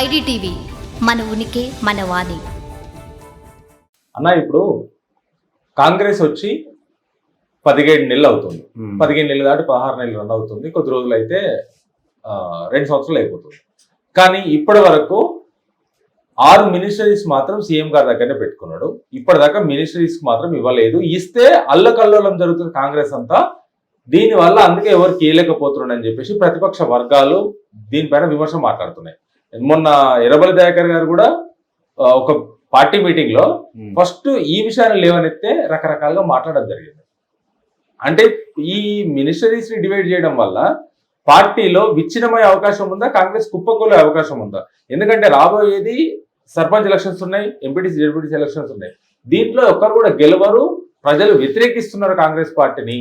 IDTV మన ఉనికి మన వాణి. అన్న ఇప్పుడు కాంగ్రెస్ వచ్చి 17 నెలలు అవుతుంది. 15 నెలలు దాటి 16 నెలలు రన్ అవుతుంది. కొద్ది రోజులు అయితే 2 సంవత్సరాలు అయిపోతుంది. కానీ ఇప్పటి వరకు 6 మినిస్టరీస్ మాత్రం సీఎం గారి దగ్గరనే పెట్టుకున్నాడు. ఇప్పటిదాకా మినిస్టరీస్ మాత్రం ఇవ్వలేదు. ఇస్తే అల్లకల్లోలం జరుగుతుంది కాంగ్రెస్ అంతా. దీనివల్ల అందుకే ఎవరు కీలకపోతున్నాడని చెప్పేసి ప్రతిపక్ష వర్గాలు దీనిపైన విమర్శ మాట్లాడుతున్నాయి. మొన్న ఎర్రబెల్లి దయాకర్ గారు కూడా ఒక పార్టీ మీటింగ్ లో ఫస్ట్ ఈ విషయాన్ని లేవనెత్తే రకరకాలుగా మాట్లాడడం జరిగింది. అంటే ఈ మినిస్టరీస్ ని డివైడ్ చేయడం వల్ల పార్టీలో విచ్ఛిన్నమయ్యే అవకాశం ఉందా, కాంగ్రెస్ కుప్పకూలే అవకాశం ఉందా? ఎందుకంటే రాబోయేది సర్పంచ్ ఎలక్షన్స్ ఉన్నాయి, ఎంపీటీసీ జెడ్పీటీసీ ఎలక్షన్స్ ఉన్నాయి. దీంట్లో ఒక్కరు కూడా గెలవరు, ప్రజలు వ్యతిరేకిస్తున్నారు కాంగ్రెస్ పార్టీని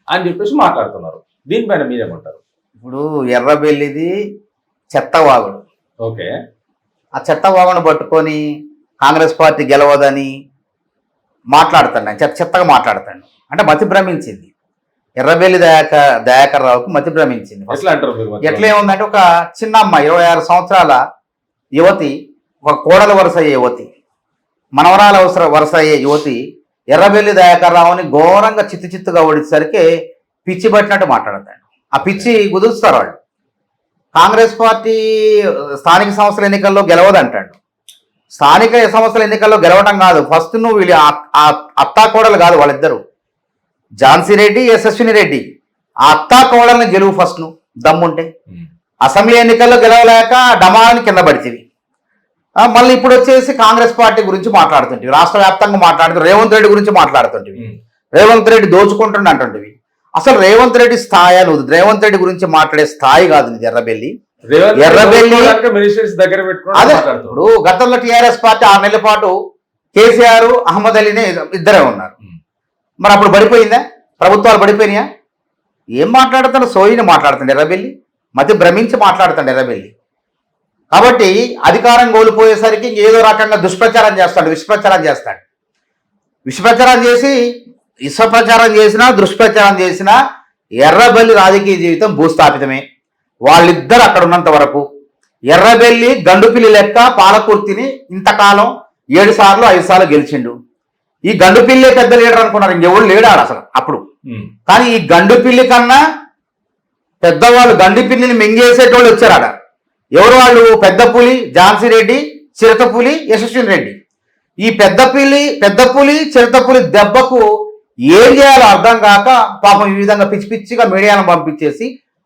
అని చెప్పేసి మాట్లాడుతున్నారు. దీనిపైన మీరేమంటారు? ఇప్పుడు ఎర్రబెల్లిది చెత్తవాగుడు. ఓకే, ఆ చెత్తవాగును పట్టుకొని కాంగ్రెస్ పార్టీ గెలవదని మాట్లాడుతాడు, చెత్తగా మాట్లాడతాడు. అంటే మతి భ్రమించింది ఎర్రబెల్లి దయాకర్ రావుకు, మతి భ్రమించింది. ఎట్లా ఏముందంటే ఒక చిన్న అమ్మాయి 26 సంవత్సరాల యువతి, ఒక కోడల వరుస అయ్యే యువతి, మనవరాల వరుస అయ్యే యువతి ఎర్రబెల్లి దయాకర్ రావుని ఘోరంగా చిత్తుగా ఓడించేసరికి పిచ్చి పట్టినట్టు మాట్లాడతాడు. ఆ పిచ్చి కుదురుస్తారు వాళ్ళు. కాంగ్రెస్ పార్టీ స్థానిక సంస్థల ఎన్నికల్లో గెలవదంటాడు. స్థానిక సంస్థల ఎన్నికల్లో గెలవడం కాదు, ఫస్ట్ నువ్వు వీళ్ళు అత్తా కోడలు కాదు వాళ్ళిద్దరు, ఝాన్సీ రెడ్డి యశస్విని రెడ్డి. ఆ అత్తా కోడల్ని గెలువు ఫస్ట్ నువ్వు దమ్ముంటే. అసెంబ్లీ ఎన్నికల్లో గెలవలేక డమాలని కింద పడితేవి. మళ్ళీ ఇప్పుడు వచ్చేసి కాంగ్రెస్ పార్టీ గురించి మాట్లాడుతుంటివి, రాష్ట్ర వ్యాప్తంగా మాట్లాడుతూ రేవంత్ రెడ్డి గురించి మాట్లాడుతుంటివి, రేవంత్ రెడ్డి దోచుకుంటుండ అంటుంటివి. అసలు రేవంత్ రెడ్డి స్థాయి నువ్వు రేవంత్ రెడ్డి గురించి మాట్లాడే స్థాయి కాదు నీది ఎర్రబెల్లి. అదే ఇప్పుడు గతంలో టీఆర్ఎస్ పార్టీ 6 నెలల పాటు కేసీఆర్ అహ్మద్ అలీనే ఇద్దరే ఉన్నారు. మరి అప్పుడు పడిపోయిందా? ప్రభుత్వాలు పడిపోయినాయా? ఏం మాట్లాడుతాడు? సోయిని మాట్లాడుతాడు ఎర్రబెల్లి, మతి భ్రమించి మాట్లాడుతాడు ఎర్రబెల్లి. కాబట్టి అధికారం కోల్పోయేసరికి ఏదో రకంగా దుష్ప్రచారం చేస్తాడు, విషప్రచారం చేస్తాడు. విషప్రచారం చేసి విషప్రచారం చేసినా దుష్ప్రచారం చేసినా ఎర్రబెల్లి రాజకీయ జీవితం భూస్థాపితమే. వాళ్ళిద్దరు అక్కడ ఉన్నంత వరకు ఎర్రబెల్లి గండుపిల్లి లెక్క పాలకుర్తిని ఇంతకాలం 7 సార్లు 5 సార్లు గెలిచిండు. ఈ గండుపిల్లే పెద్ద లీడర్ అనుకున్నారు, ఇంకెవరు లేడాడు అసలు అప్పుడు. కానీ ఈ గండుపిల్లి కన్నా పెద్దవాళ్ళు గండుపిల్లిని మింగేసేటోళ్ళు వచ్చారాడ. ఎవరు వాళ్ళు? పెద్ద పులి ఝాన్సీ రెడ్డి, చిరుత పులి యశస్విని రెడ్డి. ఈ పెద్ద పులి చిరుత పులి దెబ్బకు ఏం చేయాలో అర్థం కాక పాపం ఈ విధంగా పిచ్చిగా మీడియాను పంపించేసి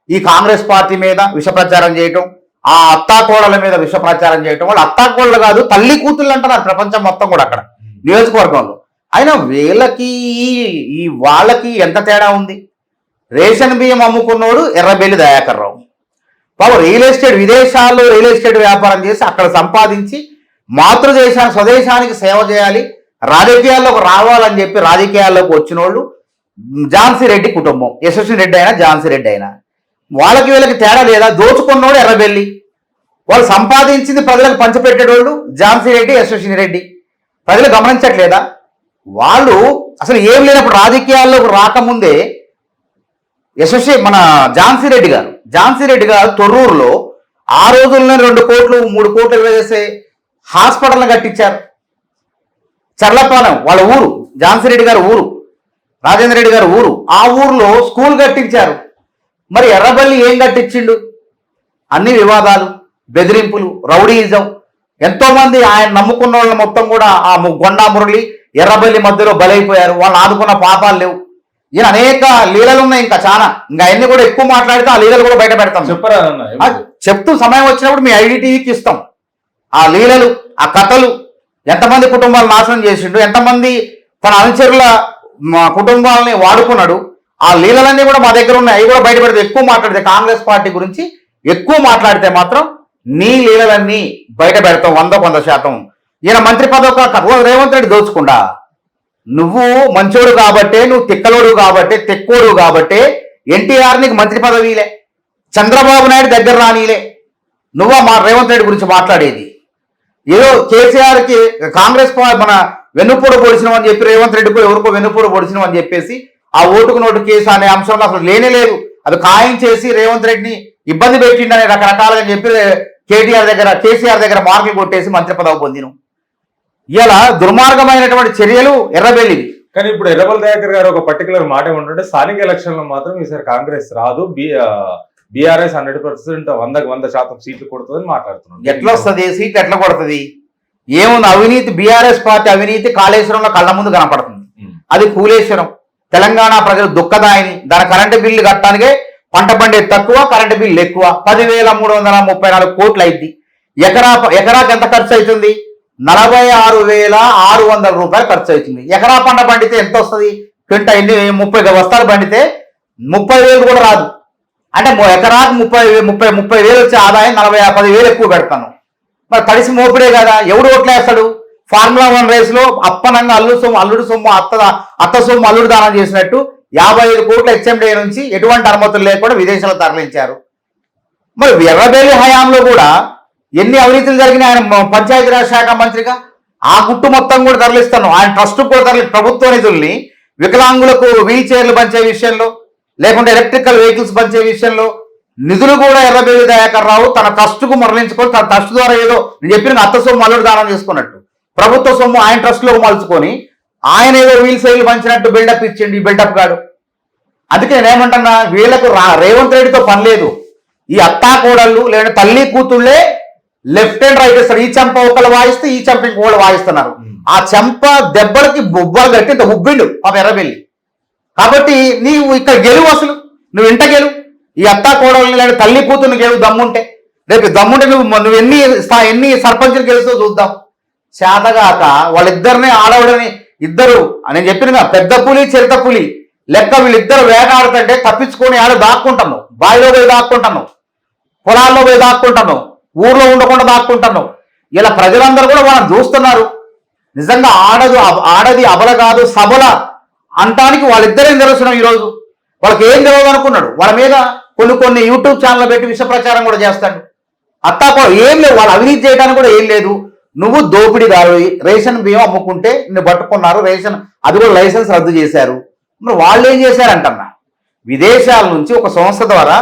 ఈ కాంగ్రెస్ పార్టీ మీద విషప్రచారం చేయటం, ఆ అత్తాకోడల మీద విషప్రచారం చేయటం. వాళ్ళు అత్తాకోడలు కాదు, తల్లి కూతుళ్ళు అంటారు ప్రపంచం మొత్తం కూడా అక్కడ నియోజకవర్గంలో. అయినా వీళ్ళకి వాళ్ళకి ఎంత తేడా ఉంది? రేషన్ బియ్యం అమ్ముకున్నోడు ఎర్రబెల్లి దయాకర్ రావు. పాపం రియల్ ఎస్టేట్, విదేశాల్లో రియల్ ఎస్టేట్ వ్యాపారం చేసి అక్కడ సంపాదించి మాతృదేశానికి స్వదేశానికి సేవ చేయాలి, రాజకీయాల్లోకి రావాలని చెప్పి రాజకీయాల్లోకి వచ్చిన వాళ్ళు ఝాన్సీ రెడ్డి కుటుంబం, యశస్వి రెడ్డి అయినా ఝాన్సీ రెడ్డి అయినా. వాళ్ళకి వీళ్ళకి తేడా లేదా? దోచుకున్నోడు ఎర్రబెల్లి, వాళ్ళు సంపాదించింది ప్రజలకు పంచిపెట్టేటోళ్ళు ఝాన్సీ రెడ్డి, యశస్విని రెడ్డి. ప్రజలు గమనించట్లేదా? వాళ్ళు అసలు ఏం లేనప్పుడు రాజకీయాల్లోకి రాకముందే మన ఝాన్సీ రెడ్డి గారు తొర్రూరులో ఆ రోజుల్లోనే 2 కోట్లు 3 కోట్లు వేసే హాస్పిటల్ని కట్టించారు. చర్లపాలెం వాళ్ళ ఊరు, ఝాన్సీ రెడ్డి గారు ఊరు, రాజేంద్ర రెడ్డి గారు ఊరు. ఆ ఊర్లో స్కూల్ కట్టించారు. మరి ఎర్రబెల్లి ఏం కట్టించిండు? అన్ని వివాదాలు, బెదిరింపులు, రౌడీయిజం. ఎంతోమంది ఆయన నమ్ముకున్న వాళ్ళని మొత్తం కూడా ఆ గొండా మురళి ఎర్రబెల్లి మధ్యలో బలైపోయారు. వాళ్ళు ఆదుకున్న పాపాలు లేవు. ఈయన అనేక లీలలు ఉన్నాయి, ఇంకా చాలా. ఇంకా అన్ని కూడా ఎక్కువ మాట్లాడితే ఆ లీలలు కూడా బయట పెడతాం. చెప్తూ సమయం వచ్చినప్పుడు మీ ఐడిటీవీకి ఇస్తాం ఆ లీలలు, ఆ కథలు. ఎంతమంది కుటుంబాలు నాశనం చేసిండు, ఎంతమంది తన అనుచరుల కుటుంబాలని వాడుకున్నాడు. ఆ లీలలన్నీ కూడా మా దగ్గర ఉన్నాయి, అవి కూడా బయట పెడితే. ఎక్కువ మాట్లాడితే కాంగ్రెస్ పార్టీ గురించి ఎక్కువ మాట్లాడితే మాత్రం నీ లీలలన్నీ బయట పెడతాం 100%. ఈయన మంత్రి పదవి రేవంత్ రెడ్డి దోచుకుండా, నువ్వు మంచోడు కాబట్టే, నువ్వు తిక్కలోడు కాబట్టే, తెక్కోడు కాబట్టే ఎన్టీఆర్ నీకు మంత్రి పదవిలే, చంద్రబాబు నాయుడు దగ్గర రానిలే. నువ్వా మా రేవంత్ రెడ్డి గురించి మాట్లాడేది? ఏదో కేసీఆర్కి కాంగ్రెస్ మన వెన్నుపూడ పొడిచినాం అని చెప్పి రేవంత్ రెడ్డికో ఎవరికో వెన్నుపూడ పొడిచినాం అని చెప్పేసి ఆ ఓటుకు నోటు కేసు అనే అంశంలో అసలు లేనే లేదు. అది ఖాయం చేసి రేవంత్ రెడ్డిని ఇబ్బంది పెట్టిండని రకరకాలుగా చెప్పి కేసీఆర్ దగ్గర మార్కులు కొట్టేసి మంత్రి పదవి పొందిను. ఇలా దుర్మార్గమైనటువంటి చర్యలు ఎర్రబెల్లివి. కానీ ఇప్పుడు ఎర్రబెల్లి దయాకర్ గారు ఒక పర్టికులర్ మాట ఏమంటుంటే స్థానిక ఎలక్షన్లో మాత్రం ఈసారి కాంగ్రెస్ రాదు, బీఆర్ఎస్ 100% 100% సీట్లు కొడుతుందని మాట్లాడుతున్నారు. ఎట్లా వస్తుంది సీట్లు, ఎట్లా కొడుతుంది? ఏముంది, అవినీతి, బీఆర్ఎస్ పార్టీ అవినీతి కాళేశ్వరంలో కళ్ళ ముందు కనపడుతుంది. అది కూలేశ్వరం. తెలంగాణ ప్రజలు దుఃఖదాయిని. దాని కరెంటు బిల్లు కట్టడానికే పంట పండేది తక్కువ, కరెంటు బిల్లు ఎక్కువ. 10,334 కోట్లు అయింది. ఎకరాకి ఎంత ఖర్చు అవుతుంది? 46,600 రూపాయలు ఖర్చు అవుతుంది. ఎకరా పంట పండితే ఎంత వస్తుంది? క్వింట 30 బస్తాలు పండితే 30,000 కూడా రాదు. అంటే ఎకరాకు 30,000 వచ్చే ఆదాయం 10,000 ఎక్కువ పెడతాను. మరి తడిసి మోపుడే కదా, ఎవడు ఓట్లేస్తాడు? ఫార్ములా 1 రేసులో అప్పనంగా అల్లుడు సొమ్ము అత్త సొమ్ము అల్లుడు దానం చేసినట్టు 55 కోట్ల హెచ్ఎండి నుంచి ఎటువంటి అనుమతులు లేకుండా విదేశాలకు తరలించారు. మరి ఎర్రబెల్లి హయాంలో కూడా ఎన్ని అవినీతులు జరిగినా ఆయన పంచాయతీరాజ్ శాఖ మంత్రిగా ఆ గుట్టు మొత్తం కూడా తరలిస్తాను. ఆయన ట్రస్ట్ కూడా ప్రభుత్వ నిధుల్ని వికలాంగులకు వీల్ చైర్లు పంచే విషయంలో, లేకుంటే ఎలక్ట్రికల్ వెహికల్స్ పంచే విషయంలో నిధులు కూడా ఎర్రబెల్లి దయాకర్ రావు తన ట్రస్ట్కు మరలించుకొని తన ట్రస్ట్ ద్వారా ఏదో నేను చెప్పిన అత్త సొమ్ము అల్లుడు దానం చేసుకున్నట్టు ప్రభుత్వ సొమ్ము ఆయన ట్రస్ట్లో మలుచుకొని ఆయన ఏదో వీల్ చైర్లు పంచినట్టు బిల్డప్ ఇచ్చిండి ఈ బిల్డప్ గాడు. అందుకే నేనేమంటున్నా, వీళ్లకు రేవంత్ రెడ్డితో పని లేదు. ఈ అత్తా కోడళ్ళు లేదా తల్లి కూతుళ్లే లెఫ్ట్ అండ్ రైట్ ఇస్తారు. ఈ చెంప ఒకళ్ళు వాయిస్తే ఈ చెంప ఇంకోళ్ళు వాయిస్తున్నారు. ఆ చెంప దెబ్బలకి బొబ్బలు కట్టి ఇంత ఉబ్బిండు పాప ఎర్రబెల్లి. కాబట్టి నీవు ఇక్కడ గెలువు, అసలు నువ్వు ఇంట గెలువు. ఈ అత్తా కోడళ్ళని లేదా తల్లి కూతుర్ని గెలువు దమ్ముంటే. రేపు దమ్ముంటే నువ్వు ఎన్ని సర్పంచులు గెలుస్తూ చూద్దాం. చేతగాక వాళ్ళిద్దరిని ఆడవడని ఇద్దరు నేను చెప్పిన పెద్ద పులి చిరుత పులి లెక్క వీళ్ళిద్దరు వేటాడుతుంటే తప్పించుకొని ఆడ దాక్కుంటాను, బావిలో పోయి దాక్కుంటాను, పొలాల్లో పోయి దాక్కుంటాను, ఊర్లో ఉండకుండా దాక్కుంటాను. ఇలా ప్రజలందరూ కూడా వాళ్ళని చూస్తున్నారు. నిజంగా ఆడది అబల కాదు సబల అంటానికి వాళ్ళిద్దరేం తెలుస్తున్నాం. ఈరోజు వాళ్ళకి ఏం తెలియదు అనుకున్నాడు. వాళ్ళ మీద కొన్ని యూట్యూబ్ ఛానల్ పెట్టి విష ప్రచారం కూడా చేస్తాడు. అత్తా కూడా ఏం లేదు, వాళ్ళు అవినీతి చేయడానికి కూడా ఏం లేదు. నువ్వు దోపిడీదారు, రేషన్ బియ్యం అమ్ముకుంటే నిన్ను పట్టుకున్నారు, రేషన్ అది కూడా లైసెన్స్ రద్దు చేశారు. మరి వాళ్ళు ఏం చేశారంటన్నా, విదేశాల నుంచి ఒక సంస్థ ద్వారా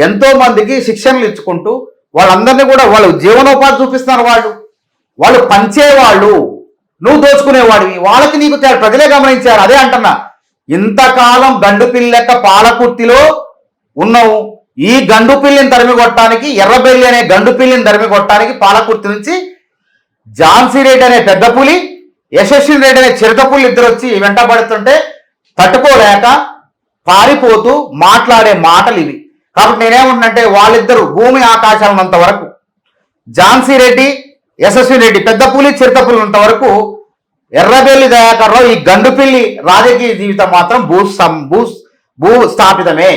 ఎంతో మందికి శిక్షణలు ఇచ్చుకుంటూ వాళ్ళందరినీ కూడా వాళ్ళు జీవనోపాధి చూపిస్తున్నారు. వాళ్ళు పంచేవాళ్ళు, నువ్వు దోచుకునేవాడివి. వాళ్ళకి నీకు ప్రజలే గమనించారు. అదే అంటున్నా, ఇంతకాలం గండు పిల్లి లెక్క పాలకుర్తిలో ఉన్నావు. ఈ గండు పిల్లిని తరిమి కొట్టడానికి, ఎర్రబెల్లి అనే గండు పిల్లిని తరిమి కొట్టడానికి పాలకుర్తి నుంచి ఝాన్సీ రెడ్డి అనే పెద్ద పులి, యశస్వి రెడ్డి అనే చిరుత పులి ఇద్దరు వచ్చి వెంటబడుతుంటే తట్టుకోలేక పారిపోతూ మాట్లాడే మాటలు ఇవి. కాబట్టి నేనేమంటున్నంటే వాళ్ళిద్దరూ భూమి ఆకాశాలన్నంత వరకు, ఝాన్సీ రెడ్డి యశస్వి రెడ్డి పెద్ద పులి చిరుత పులి ఉన్నంత వరకు ఎర్రబెల్లి దయాకర్ రావు ఈ గండుపిల్లి రాజకీయ జీవితం మాత్రం భూస్థాపితమే.